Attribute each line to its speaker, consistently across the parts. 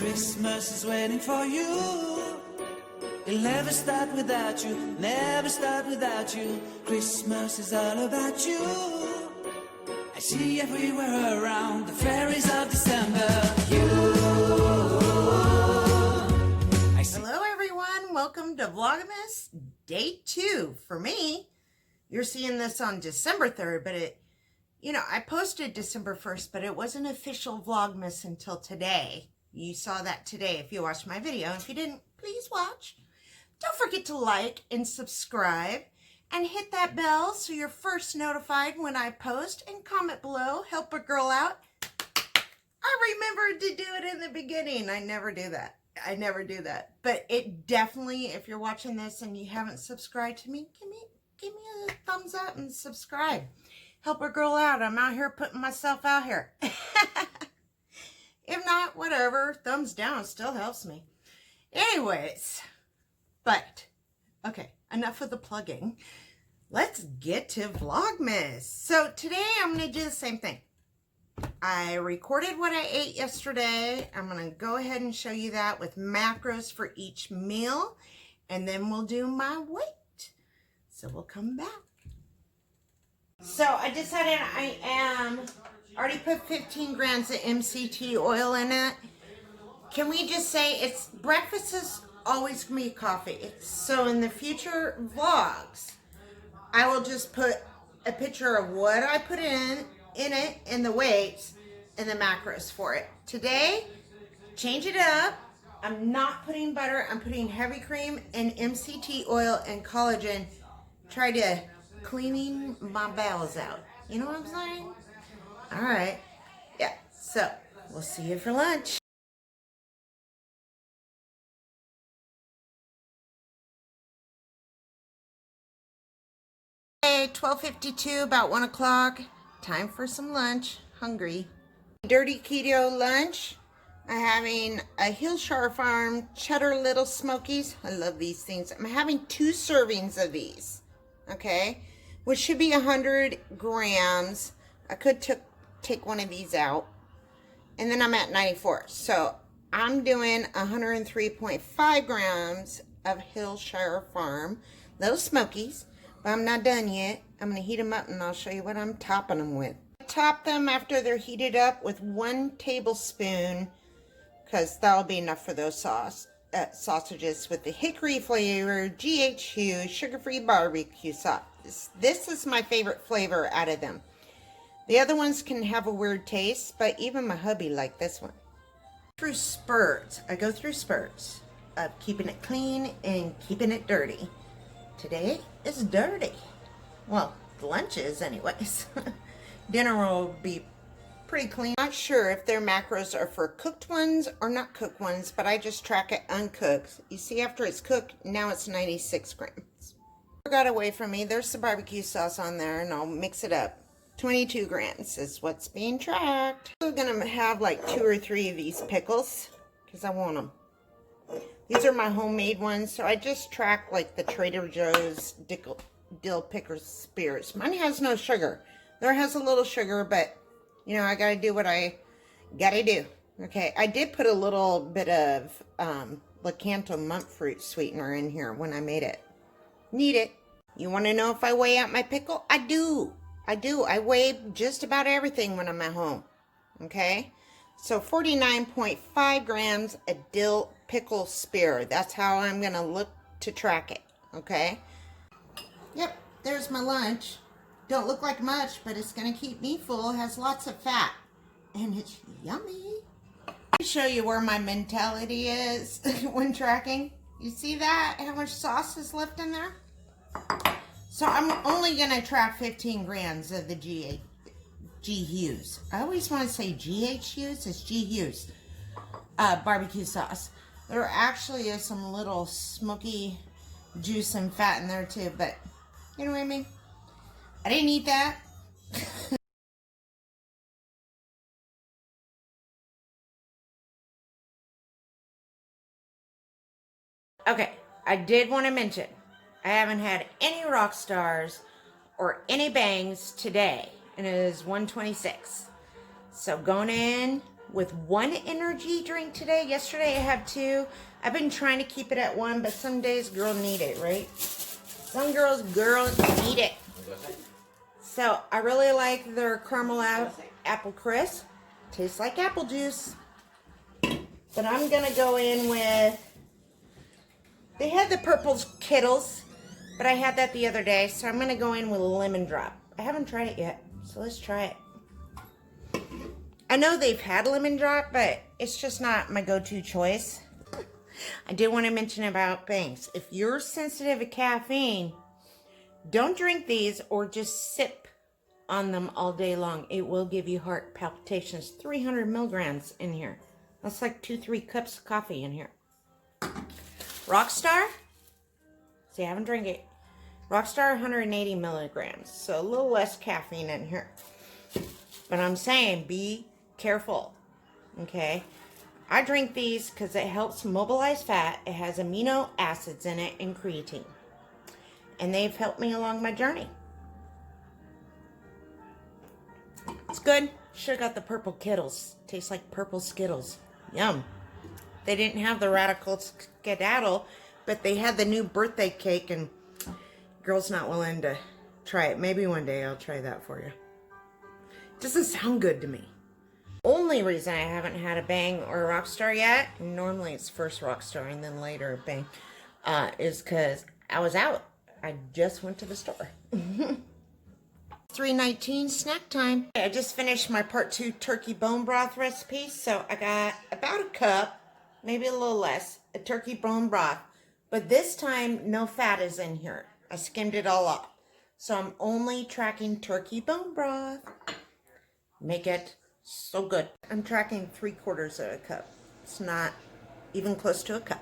Speaker 1: Christmas is waiting for you. It'll never start without you, never start without you. Christmas is all about you. I see everywhere around the fairies of December.
Speaker 2: Hello everyone, welcome to Vlogmas Day 2. For me, you're seeing this on December 3rd, but I posted December 1st, but it wasn't official Vlogmas until today. You saw that today if you watched my video. If you didn't, please watch. Don't forget to like and subscribe and hit that bell so you're first notified when I post, and comment below, help a girl out. I remembered to do it in the beginning. I never do that. But it definitely, if you're watching this and you haven't subscribed to me, give me a thumbs up and subscribe. Help a girl out. I'm out here putting myself out here. If not, whatever. Thumbs down still helps me. Anyways, but, okay, enough of the plugging. Let's get to Vlogmas. So today I'm going to do the same thing. I recorded what I ate yesterday. I'm going to go ahead and show you that with macros for each meal. And then we'll do my weight. So we'll come back. So I decided I already put 15 grams of MCT oil in it. Can we just say breakfast is always going to be coffee. So in the future vlogs, I will just put a picture of what I put in it, and the weights and the macros for it. Today, change it up. I'm not putting butter. I'm putting heavy cream and MCT oil and collagen. Try to cleaning my bowels out. You know what I'm saying? All right. Yeah. So we'll see you for lunch. Okay, 12:52, about 1 o'clock. Time for some lunch. Hungry. Dirty keto lunch. I'm having a Hillshire Farm cheddar little smokies. I love these things. I'm having 2 servings of these. Okay, which should be 100 grams. I could take one of these out. And then I'm at 94. So I'm doing 103.5 grams of Hillshire Farm little smokies. But I'm not done yet. I'm going to heat them up and I'll show you what I'm topping them with. I top them after they're heated up with 1 tablespoon, because that'll be enough for those sausages, with the hickory flavor, GHU, sugar-free barbecue sauce. This is my favorite flavor out of them. The other ones can have a weird taste, but even my hubby liked this one. Through spurts. I go through spurts of keeping it clean and keeping it dirty. Today is dirty. Well, lunch is anyways. Dinner will be pretty clean. Not sure if their macros are for cooked ones or not cooked ones, but I just track it uncooked. You see, after it's cooked, now it's 96 grams. Got away from me. There's the barbecue sauce on there, and I'll mix it up. 22 grams is what's being tracked. I'm gonna have like 2 or 3 of these pickles because I want them. These are my homemade ones, so I just track like the Trader Joe's dill pickle spears. Mine has no sugar. There has a little sugar, but I gotta do what I gotta do. Okay, I did put a little bit of Lakanto monk fruit sweetener in here when I made it. Need it. You want to know if I weigh out my pickle? I do. I weigh just about everything when I'm at home. Okay, so 49.5 grams a dill pickle spear. That's how I'm gonna look to track it. Okay. Yep, there's my lunch. Don't look like much, but it's gonna keep me full. It has lots of fat, and it's yummy. Let me show you where my mentality is when tracking. You see that? How much sauce is left in there? So I'm only gonna track 15 grams of the GHUs. I always want to say GHUs. It's GHUs. Barbecue sauce. There actually is some little smoky juice and fat in there too, but you know what I mean? I didn't eat that. Okay, I did want to mention, I haven't had any rock stars or any bangs today, and it is 1:26. So going in with one energy drink today. Yesterday I had two. I've been trying to keep it at one, but some days girl need it, right? Some girls need it. So I really like their caramel apple crisp. Tastes like apple juice. But I'm gonna go in with, they had the purple Kittles, but I had that the other day, so I'm gonna go in with a lemon drop. I haven't tried it yet, so let's try it. I know they've had lemon drop, but it's just not my go-to choice. I did want to mention about things. If you're sensitive to caffeine, don't drink these or just sip on them all day long. It will give you heart palpitations. 300 milligrams in here. That's like 2-3 cups of coffee in here. Rockstar. See, I haven't drank it. Rockstar 180 milligrams. So a little less caffeine in here. But I'm saying be careful. Okay. I drink these because it helps mobilize fat. It has amino acids in it and creatine. And they've helped me along my journey. It's good. Should have got the purple Kittles. Tastes like purple Skittles. Yum. They didn't have the radical skedaddle, but they had the new birthday cake, and girl's not willing to try it. Maybe one day I'll try that for you. Doesn't sound good to me. Only reason I haven't had a Bang or a Rockstar yet, normally it's first Rockstar and then later a Bang, is because I was out. I just went to the store. 3:19 snack time. I just finished my part 2 turkey bone broth recipe, so I got about a cup, maybe a little less, of turkey bone broth. But this time, no fat is in here. I skimmed it all off. So I'm only tracking turkey bone broth. Make it so good. I'm tracking 3/4 of a cup. It's not even close to a cup.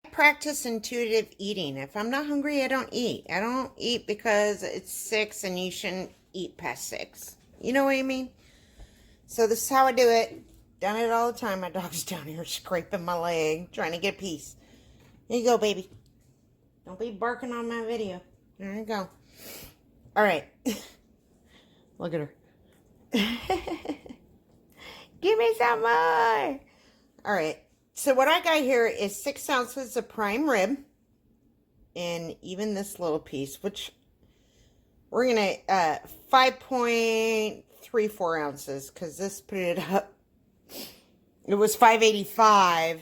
Speaker 2: I practice intuitive eating. If I'm not hungry, I don't eat. I don't eat because it's 6 and you shouldn't eat past 6. You know what I mean? So this is how I do it. Done it all the time. My dog's down here scraping my leg, trying to get a piece. Here you go, baby. Don't be barking on my video. There you go. All right. Look at her. Give me some more. All right. So what I got here is 6 ounces of prime rib. And even this little piece, which we're going to 5.34 ounces, because this put it up. It was 585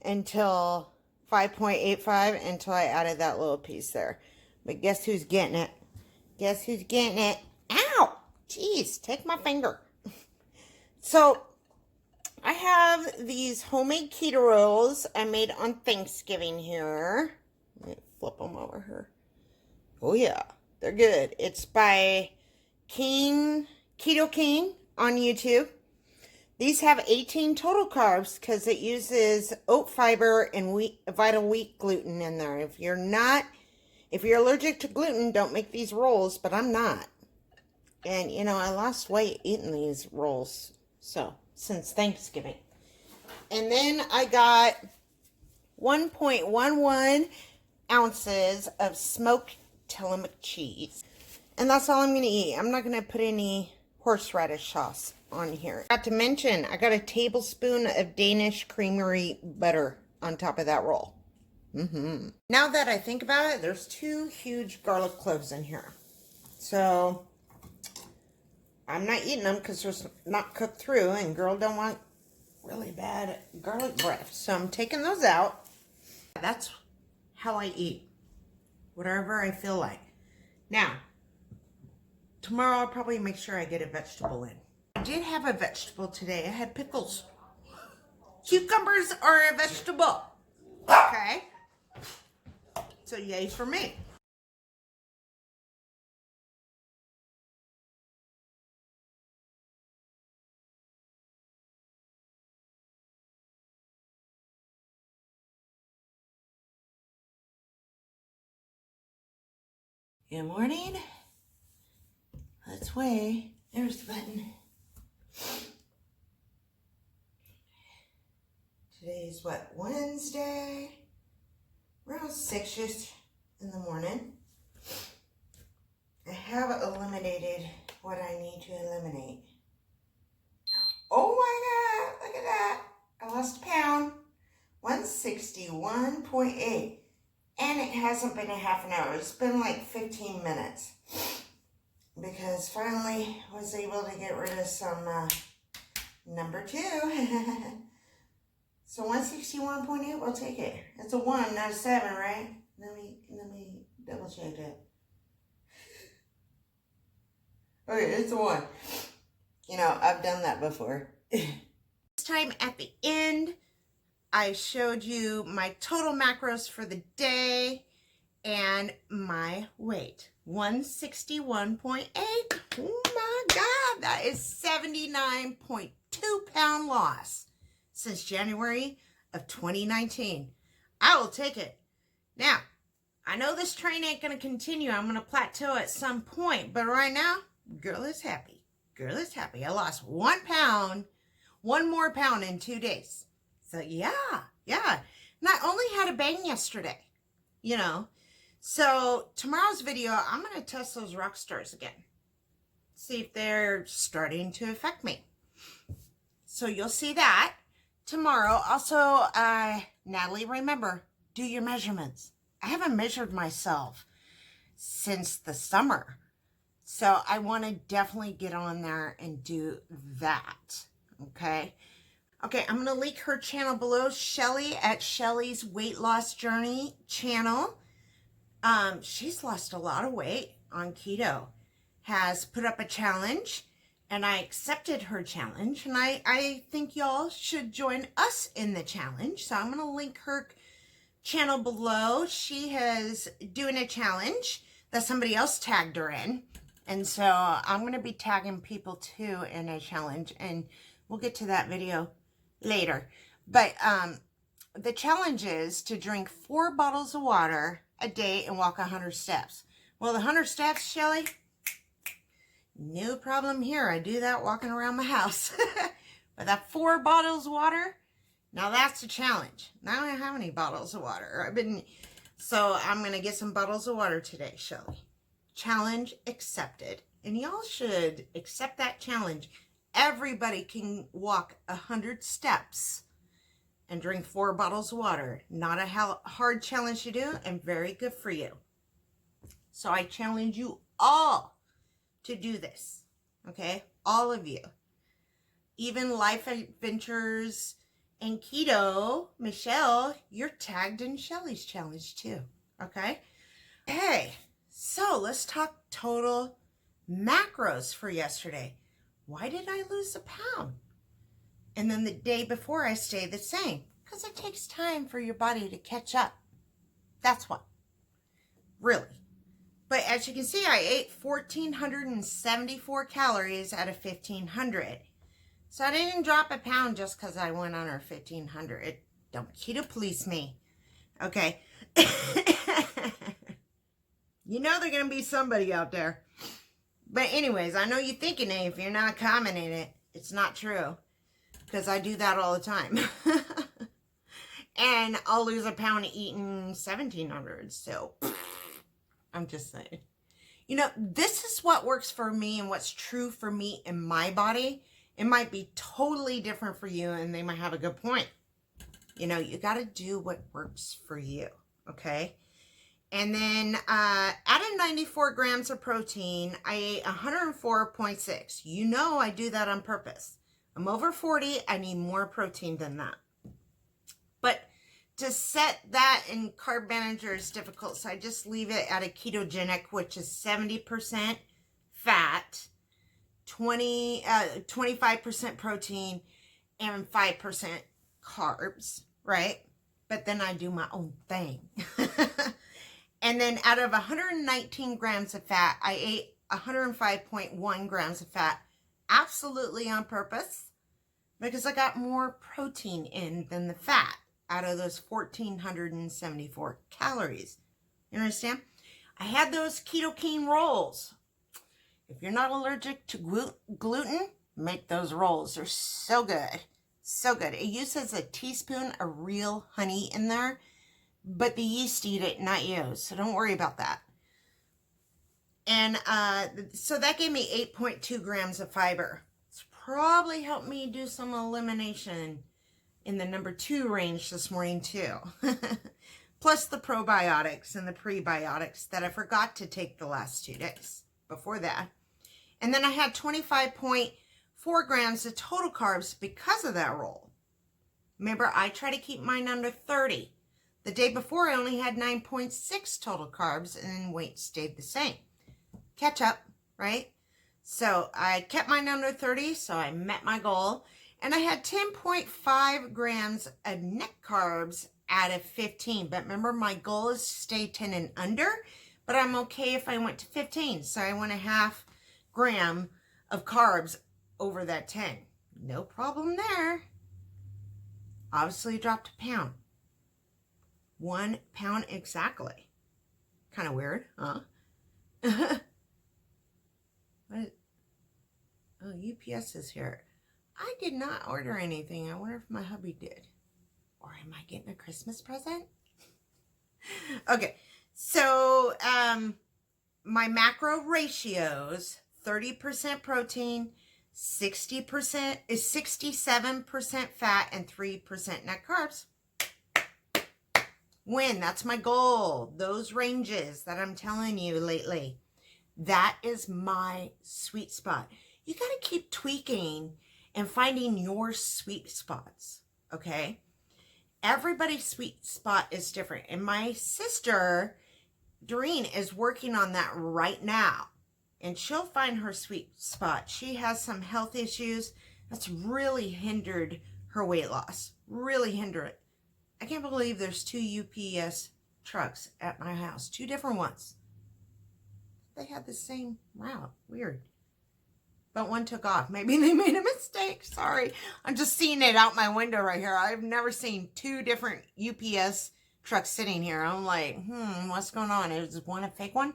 Speaker 2: until 5.85 until I added that little piece there. But guess who's getting it? Guess who's getting it? Ow! Jeez, take my finger. So, I have these homemade Keto Rolls I made on Thanksgiving here. Let me flip them over here. Oh yeah, they're good. It's by Keto King on YouTube. These have 18 total carbs because it uses oat fiber and vital wheat gluten in there. If you're allergic to gluten, don't make these rolls, but I'm not. And, you know, I lost weight eating these rolls, so, since Thanksgiving. And then I got 1.11 ounces of smoked Tillamook cheese. And that's all I'm going to eat. I'm not going to put any horseradish sauce on here. Not to mention, I got a tablespoon of Danish creamery butter on top of that roll. Now that I think about it, there's 2 huge garlic cloves in here. So, I'm not eating them because they're not cooked through, and girl don't want really bad garlic breath. So I'm taking those out. That's how I eat. Whatever I feel like. Now, tomorrow I'll probably make sure I get a vegetable in. I did have a vegetable today. I had pickles. Cucumbers are a vegetable. Okay? So yay for me. Good morning. Let's weigh. There's the button. Today's what, Wednesday? Around 6-ish. in the morning. I have eliminated what I need to eliminate. Oh my God, look at that. I lost a pound, 161.8. And it hasn't been a half an hour. It's been like 15 minutes. Because finally was able to get rid of some number 2. So 161.8, we'll take it. It's a 1, not a 7, right? Let me double check that. Okay, it's a 1. You know, I've done that before. This time at the end, I showed you my total macros for the day and my weight. 161.8. Oh my God, that is 79.2 pound loss since January of 2019. I will take it. Now, I know this train ain't going to continue. I'm going to plateau at some point, but right now, girl is happy. Girl is happy. I lost 1 pound, 1 more pound in 2 days. So yeah. And I only had a bang yesterday, you know. So tomorrow's video, I'm going to test those rock stars again. See if they're starting to affect me. So you'll see that tomorrow. Also, Natalie, remember, do your measurements. I haven't measured myself since the summer. So I want to definitely get on there and do that. Okay. Okay, I'm going to link her channel below, Shelly at Shelly's Weight Loss Journey channel. She's lost a lot of weight on keto, has put up a challenge, and I accepted her challenge, and I think y'all should join us in the challenge. So I'm going to link her channel below. She is doing a challenge that somebody else tagged her in, and so I'm going to be tagging people too in a challenge, and we'll get to that video later. But the challenge is to drink 4 bottles of water a day and walk 100 steps. Well, the 100 steps, Shelly, no problem here. I do that walking around my house. But that 4 bottles of water, now that's a challenge. Now I don't have any bottles of water. So I'm going to get some bottles of water today, Shelly. Challenge accepted. And y'all should accept that challenge. Everybody can walk 100 steps and drink 4 bottles of water. Not a hard challenge to do and very good for you. So I challenge you all to do this. Okay? All of you. Even Life Adventures and Keto, Michelle, you're tagged in Shelly's challenge too. Okay? Hey, so let's talk total macros for yesterday. Why did I lose a pound? And then the day before I stayed the same. Because it takes time for your body to catch up. That's what. Really. But as you can see, I ate 1,474 calories out of 1,500. So I didn't drop a pound just because I went under 1,500. Don't keto police me. Okay. You know there's going to be somebody out there. But anyways, I know you're thinking it. If you're not commenting it, it's not true. Because I do that all the time. And I'll lose a pound eating 1,700. So, I'm just saying. You know, this is what works for me and what's true for me in my body. It might be totally different for you and they might have a good point. You know, you got to do what works for you. Okay? And then out of 94 grams of protein, I ate 104.6. You know I do that on purpose. I'm over 40. I need more protein than that. But to set that in Carb Manager is difficult, so I just leave it at a ketogenic, which is 70% fat, 25% protein, and 5% carbs, right? But then I do my own thing. And then out of 119 grams of fat, I ate 105.1 grams of fat, absolutely on purpose, because I got more protein in than the fat out of those 1,474 calories. You understand? I had those Keto Rolls. If you're not allergic to gluten, make those rolls. They're so good. So good. It uses a teaspoon of real honey in there. but the yeast eat it, not you. So don't worry about that. And so that gave me 8.2 grams of fiber. It's probably helped me do some elimination in the number 2 range this morning too. Plus the probiotics and the prebiotics that I forgot to take the last 2 days before that. And then I had 25.4 grams of total carbs because of that roll. Remember, I try to keep mine under 30. The day before, I only had 9.6 total carbs and weight stayed the same. Catch up, right? So I kept mine under 30, so I met my goal. And I had 10.5 grams of net carbs out of 15. But remember, my goal is to stay 10 and under, but I'm okay if I went to 15. So I went a half gram of carbs over that 10. No problem there. Obviously dropped a pound. 1 pound exactly. Kind of weird, huh? What? Oh, UPS is here. I did not order anything. I wonder if my hubby did. Or am I getting a Christmas present? Okay, so my macro ratios, 30% protein, 67% fat, and 3% net carbs. Win, that's my goal. Those ranges that I'm telling you lately. That is my sweet spot. You got to keep tweaking and finding your sweet spots, okay? Everybody's sweet spot is different. And my sister, Doreen, is working on that right now. And she'll find her sweet spot. She has some health issues that's really hindered her weight loss. Really hindered it. I can't believe there's 2 UPS trucks at my house. 2 different ones. They had the same route. Weird. But one took off. Maybe they made a mistake. Sorry. I'm just seeing it out my window right here. I've never seen 2 different UPS trucks sitting here. I'm like, what's going on? Is one a fake one?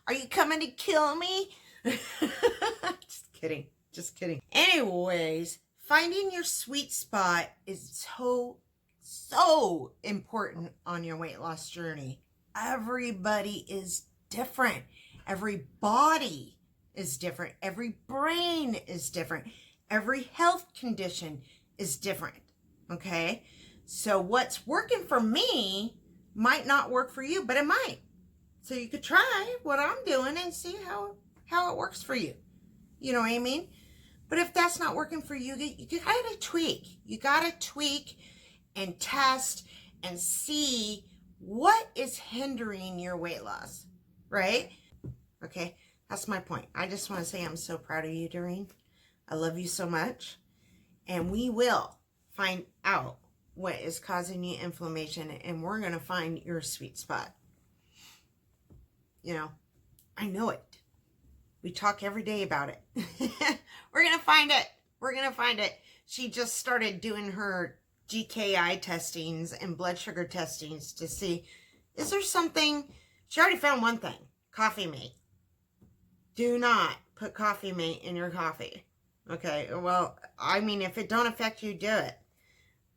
Speaker 2: Are you coming to kill me? Just kidding. Just kidding. Anyways, finding your sweet spot is so important on your weight loss journey. Everybody is different. Every body is different. Every brain is different. Every health condition is different. Okay? So what's working for me might not work for you, but it might. So you could try what I'm doing and see how it works for you. You know what I mean? But if that's not working for you, you gotta tweak. You gotta tweak and test and see what is hindering your weight loss, right? Okay, that's my point. I just want to say I'm so proud of you, Doreen. I love you so much. And we will find out what is causing you inflammation, and we're going to find your sweet spot. You know, I know it. We talk every day about it. We're going to find it. We're going to find it. She just started doing her GKI testings and blood sugar testings to see, is there something? She already found one thing. Coffee mate. Do not put coffee mate in your coffee. Okay, well, I mean, if it don't affect you, do it.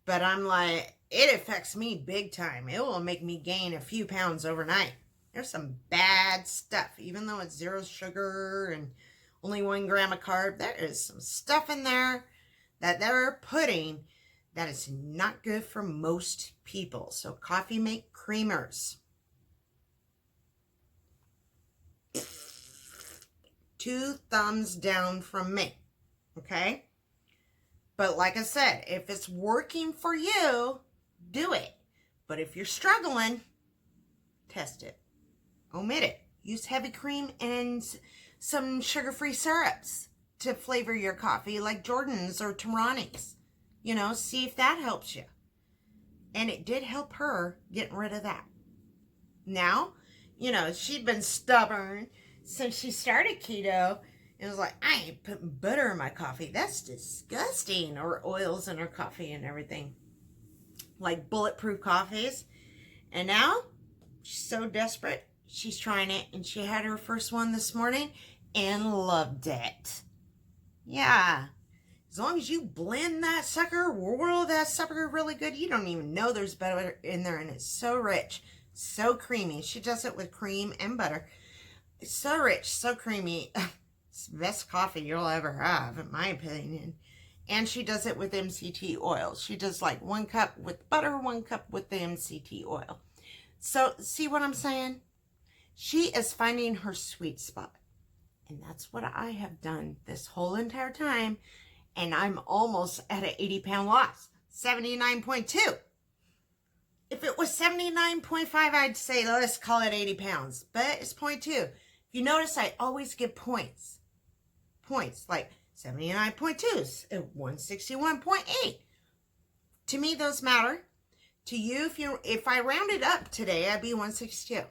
Speaker 2: But I'm like, it affects me big time. It will make me gain a few pounds overnight. There's some bad stuff. Even though it's 0 sugar and only 1 gram of carb, there is some stuff in there that they're putting that is not good for most people. So coffee mate creamers. 2 thumbs down from me. Okay? But like I said, if it's working for you, do it. But if you're struggling, test it. Omit it. Use heavy cream and some sugar-free syrups to flavor your coffee, like Jordan's or Tarani's. You know, see if that helps you. And it did help her getting rid of that. Now, you know, she'd been stubborn since she started keto. It was like, I ain't putting butter in my coffee. That's disgusting. Or oils in her coffee and everything. Like bulletproof coffees. And now, she's so desperate. She's trying it. And she had her first one this morning and loved it. Yeah. As long as you blend that sucker, whirl that sucker really good, you don't even know there's butter in there, and it's so rich, so creamy. She does it with cream and butter. It's so rich, so creamy. It's the best coffee you'll ever have, in my opinion. And she does it with MCT oil. She does like 1 cup with butter, 1 cup with the MCT oil. So, see what I'm saying? She is finding her sweet spot. And that's what I have done this whole entire time. And I'm almost at an 80-pound loss. 79.2. If it was 79.5, I'd say let's call it 80 pounds. But it's 0.2. If you notice, I always give points. Points like 79.2, 161.8. To me, those matter. To you, if I rounded up today, I'd be 162. You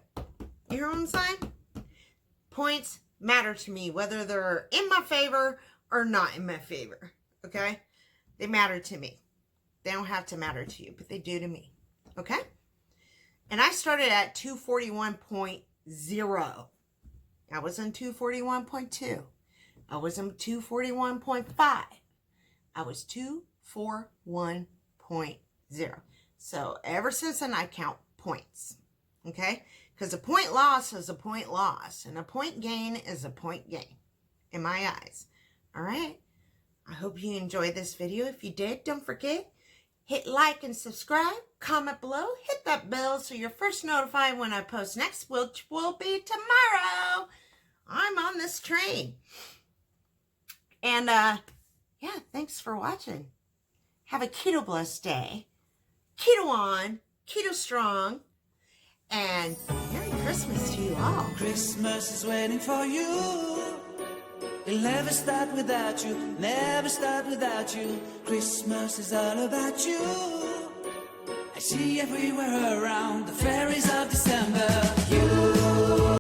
Speaker 2: hear what I'm saying? Points matter to me, whether they're in my favor or not in my favor. Okay? They matter to me. They don't have to matter to you, but they do to me. Okay? And I started at 241.0. I was in 241.2. I was in 241.5. I was 241.0. So ever since then, I count points. Okay? Because a point loss is a point loss. And a point gain is a point gain. In my eyes. Alright? I hope you enjoyed this video. If you did, don't forget, hit like and subscribe. Comment below. Hit that bell so you're first notified when I post next, which will be tomorrow. I'm on this train. And, yeah, thanks for watching. Have a keto blessed day. Keto on. Keto strong. And Merry Christmas to you all.
Speaker 1: Christmas is waiting for you. It'll never start without you, never start without you. Christmas is all about you. I see everywhere around the fairies of December. You